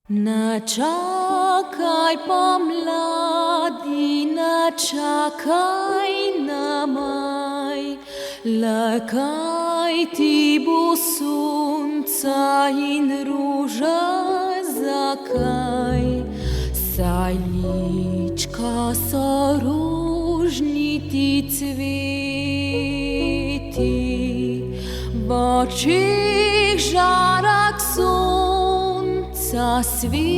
Ne čakaj pomladi, ne čakaj na maj, le kaj ti bo sonca in ruža zakaj. Saj lička so rožniti cveti, v očeh žarak sonca sveti.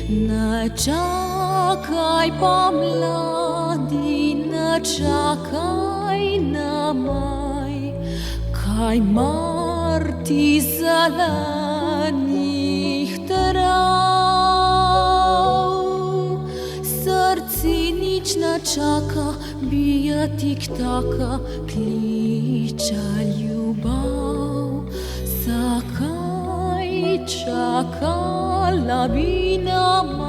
Ne čakaj pomladi, ne čakaj na maj, kaj mar ti zelenih trav. Srce nič ne čaka, bije tiktaka, kliče ljubav. Zakaj čakala bi na maj?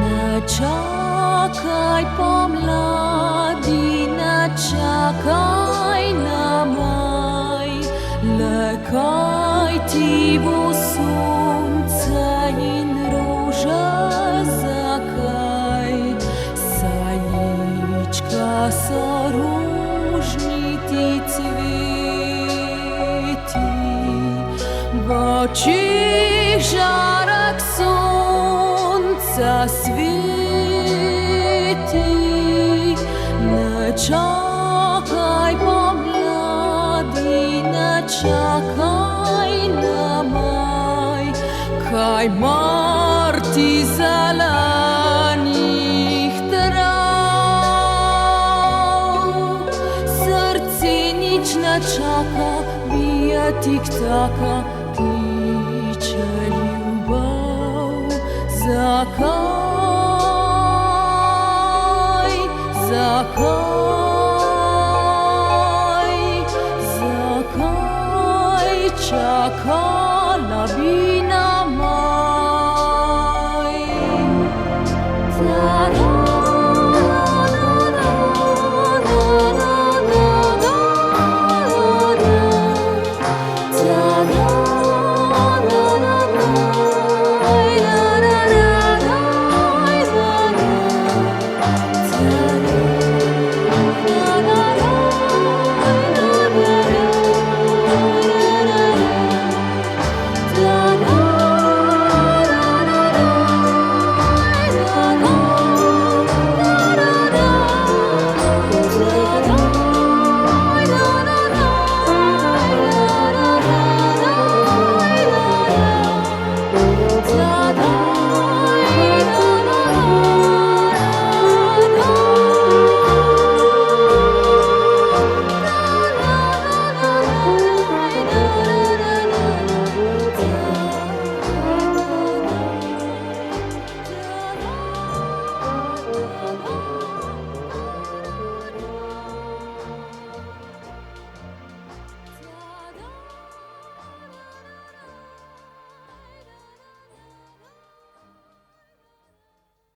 Ne čakaj pomladi, ne čakaj na maj, le kaj ti bo sonce in roža zakaj. Saj lička so rožniti cveti, v očeh žarak sonca sveti. Ne čakaj pomladi, ne čakaj na maj, kaj mar ti zelenih trav. Srce nič ne čaka, bije tiktaka, kliče ljubav. Zakaj, zakaj, zakaj čakaj?